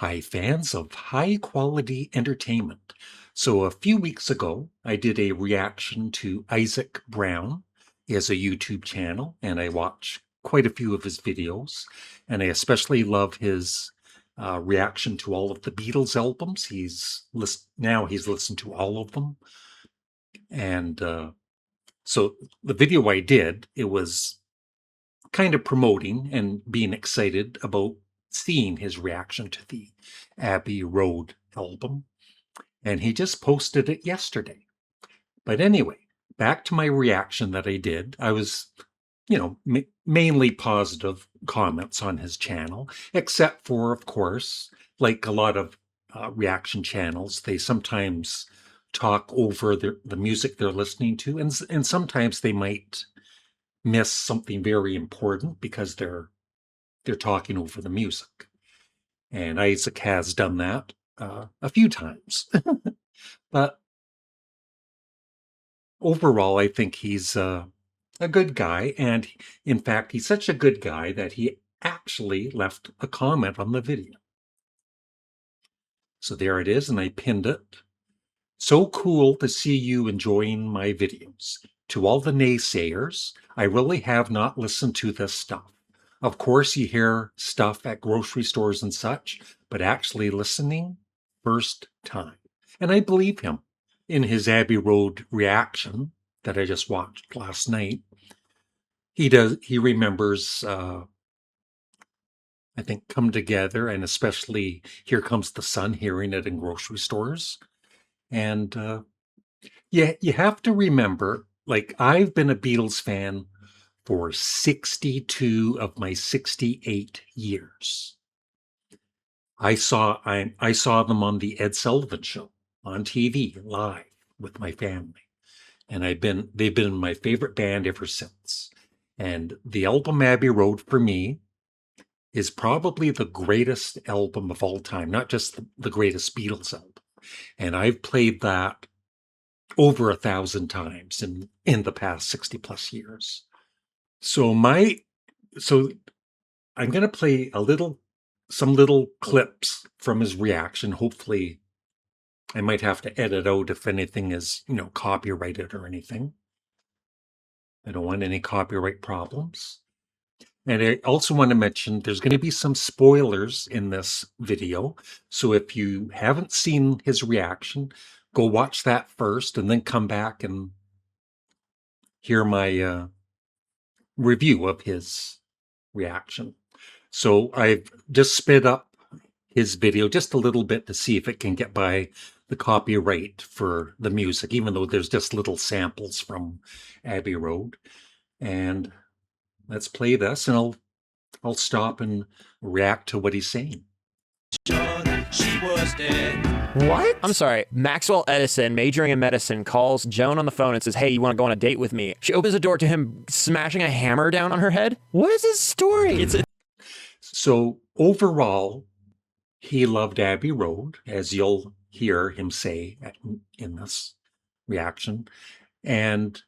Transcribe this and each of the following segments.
Hi, fans of high quality entertainment. So, a few weeks ago, I did a reaction to Isaac Brown. He has a YouTube channel, and I watch quite a few of his videos. And I especially love his reaction to all of the Beatles albums. Now he's listened to all of them. And so, the video I did, it was kind of promoting and being excited about seeing his reaction to the Abbey Road album, and he just posted it yesterday. But anyway, back to my reaction that I did. I was, mainly positive comments on his channel, except for, of course, like a lot of reaction channels, they sometimes talk over the music they're listening to, and sometimes they might miss something very important because they're talking over the music. And Isaac has done that a few times. But overall, I think he's a good guy. And in fact, he's such a good guy that he actually left a comment on the video. So there it is, and I pinned it. So cool to see you enjoying my videos. To all the naysayers, I really have not listened to this stuff. Of course, you hear stuff at grocery stores and such, but actually listening, first time. And I believe him. In his Abbey Road reaction that I just watched last night, he remembers, I think, Come Together, and especially Here Comes the Sun, hearing it in grocery stores. And yeah, you have to remember, like, I've been a Beatles fan for 62 of my 68 years. I saw them on the Ed Sullivan Show on TV live with my family, and they've been my favorite band ever since. And the album Abbey Road for me is probably the greatest album of all time, not just the greatest Beatles album. And I've played that over 1,000 times in the past 60 plus years. So I'm going to play some little clips from his reaction. Hopefully I might have to edit out if anything is, copyrighted or anything. I don't want any copyright problems. And I also want to mention there's going to be some spoilers in this video. So if you haven't seen his reaction, go watch that first and then come back and hear my review of his reaction. So I've just sped up his video just a little bit to see if it can get by the copyright for the music, even though there's just little samples from Abbey Road. And let's play this, and I'll stop and react to what he's saying. She was dead. What? I'm sorry. Maxwell Edison, majoring in medicine, calls Joan on the phone and says, "Hey, you want to go on a date with me?" She opens the door to him smashing a hammer down on her head. What is his story? So overall, he loved Abbey Road, as you'll hear him say in this reaction. And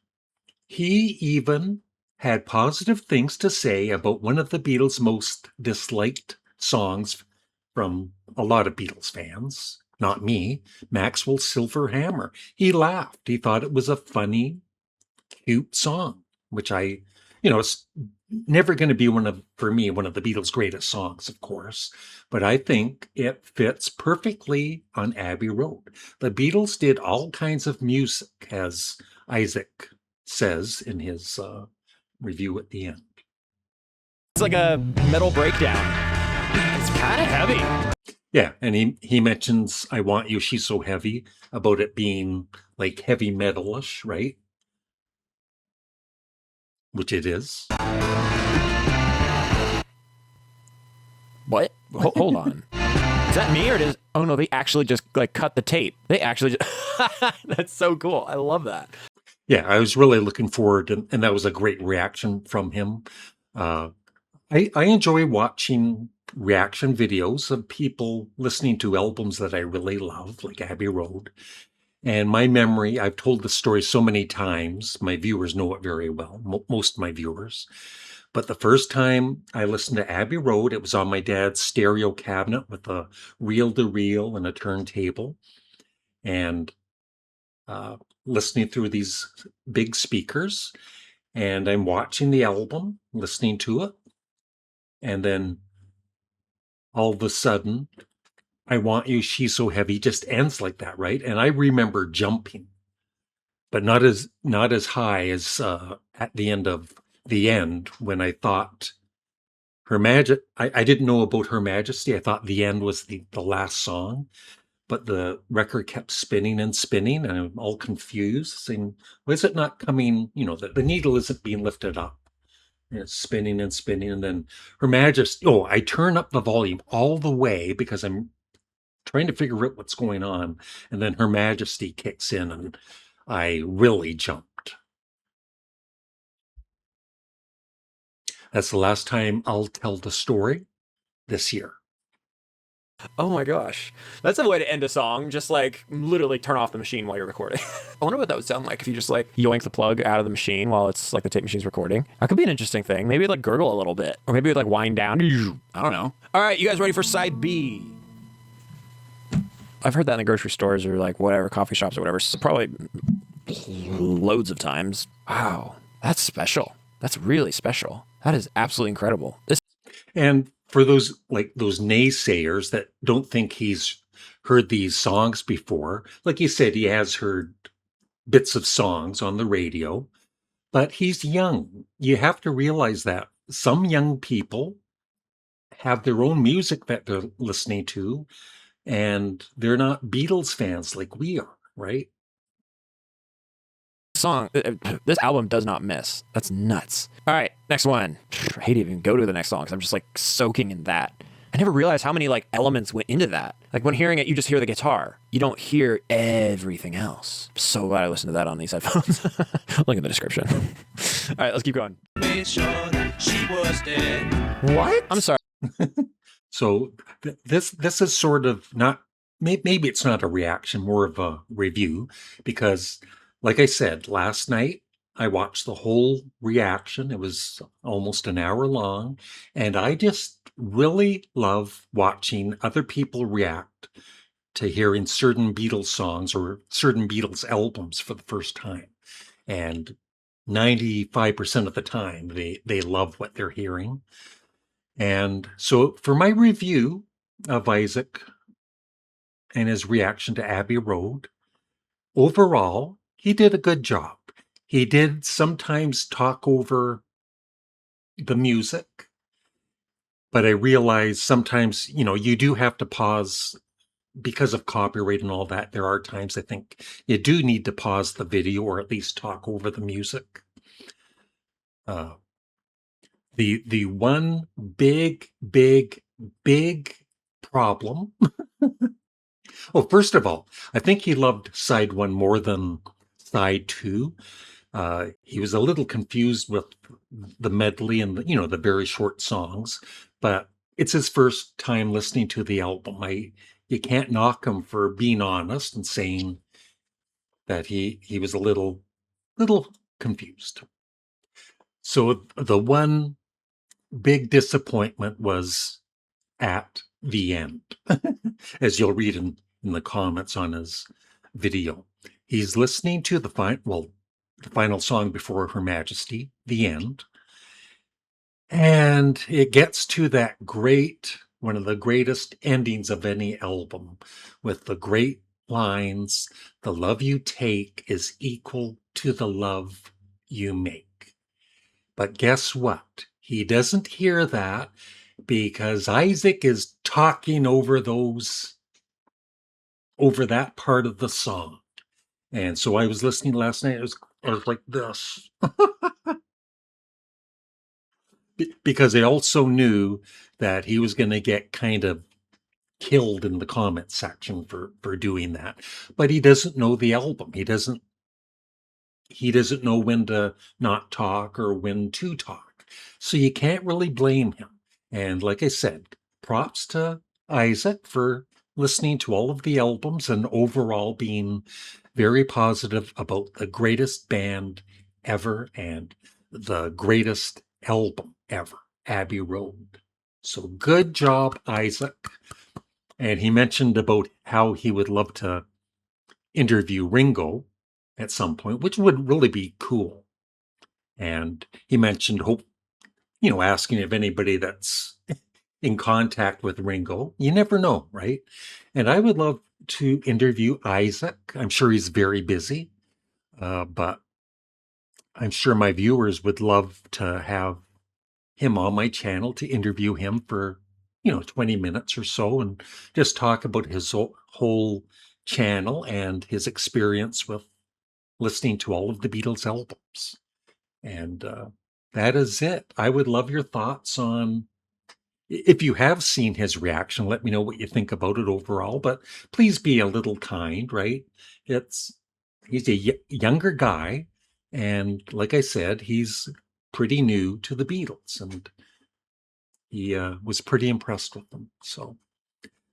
he even had positive things to say about one of the Beatles' most disliked songs from a lot of Beatles fans, not me, Maxwell's Silver Hammer. He laughed. He thought it was a funny, cute song, which it's never going to be for me, one of the Beatles' greatest songs, of course, but I think it fits perfectly on Abbey Road. The Beatles did all kinds of music, as Isaac says in his review at the end. It's like a metal breakdown. It's kind of heavy. Yeah, and he mentions I Want You, She's So Heavy, about it being like heavy metalish, right? Which it is. What? Hold on. Is that me or does... Oh no, they actually just cut the tape. They actually just... That's so cool. I love that. Yeah, I was really looking forward, and that was a great reaction from him. I enjoy watching reaction videos of people listening to albums that I really love, like Abbey Road. And my memory, I've told the story so many times, my viewers know it very well, most of my viewers. But the first time I listened to Abbey Road, it was on my dad's stereo cabinet with a reel-to-reel and a turntable, and uh, listening through these big speakers. And I'm watching the album, listening to it, and then all of a sudden, I Want You, She's So Heavy just ends like that, right? And I remember jumping, but not as high as at the end of the end when I thought Her Majesty. I didn't know about Her Majesty. I thought the end was the last song, but the record kept spinning and spinning, and I'm all confused, saying, "Why is it not coming? The needle isn't being lifted up." And it's spinning and spinning, and then Her Majesty. Oh, I turn up the volume all the way because I'm trying to figure out what's going on, and then Her Majesty kicks in, and I really jumped. That's the last time I'll tell the story this year. Oh my gosh. That's a way to end a song. Just like literally turn off the machine while you're recording. I wonder what that would sound like if you just like yoink the plug out of the machine while it's like the tape machine's recording. That could be an interesting thing. Maybe like gurgle a little bit. Or maybe like wind down. I don't know. All right, you guys ready for side B? I've heard that in the grocery stores or like whatever, coffee shops or whatever. So probably loads of times. Wow. That's special. That's really special. That is absolutely incredible. And for those naysayers that don't think he's heard these songs before, like you said, he has heard bits of songs on the radio, but he's young. You have to realize that some young people have their own music that they're listening to, and they're not Beatles fans like we are, right? This album does not miss. That's nuts. All right, next one. I hate to even go to the next song because I'm just like soaking in that. I never realized how many like elements went into that. Like when hearing it, you just hear the guitar. You don't hear everything else. I'm so glad I listened to that on these headphones. Look in the description. All right, let's keep going. Made sure that she was dead. What? I'm sorry. So this is sort of not, maybe it's not a reaction, more of a review, because like I said, last night I watched the whole reaction. It was almost an hour long, and I just really love watching other people react to hearing certain Beatles songs or certain Beatles albums for the first time. And 95% of the time, they love what they're hearing. And so for my review of Isaac and his reaction to Abbey Road, overall, he did a good job. He did sometimes talk over the music, but I realize sometimes, you do have to pause because of copyright and all that. There are times I think you do need to pause the video or at least talk over the music. The one big problem. Well, first of all, I think he loved side one more than side two. He was a little confused with the medley and the very short songs, but it's his first time listening to the album. You can't knock him for being honest and saying that he was a little confused. So the one big disappointment was at the end, as you'll read in the comments on his video. He's listening to the final song before Her Majesty, the end, and it gets to that one of the greatest endings of any album, with the great lines, "The love you take is equal to the love you make." But guess what? He doesn't hear that because Isaac is talking over that part of the song. And so I was listening last night. I was like this. Because I also knew that he was going to get kind of killed in the comment section for doing that. But he doesn't know the album. He doesn't know when to not talk or when to talk. So you can't really blame him. And like I said, props to Isaac for listening to all of the albums and overall being very positive about the greatest band ever and the greatest album ever, Abbey Road. So good job, Isaac. And he mentioned about how he would love to interview Ringo at some point, which would really be cool. And he mentioned asking if anybody that's in contact with Ringo. You never know, right? And I would love to interview Isaac. I'm sure he's very busy, but I'm sure my viewers would love to have him on my channel to interview him for 20 minutes or so and just talk about his whole channel and his experience with listening to all of the Beatles albums. And that is it. I would love your thoughts on, if you have seen his reaction, let me know what you think about it overall, but please be a little kind, right? He's a younger guy, and like I said, he's pretty new to the Beatles, and he was pretty impressed with them. So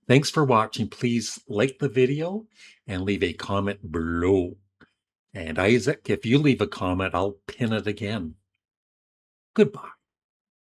thanks for watching. Please like the video and leave a comment below. And Isaac, if you leave a comment, I'll pin it again. Goodbye.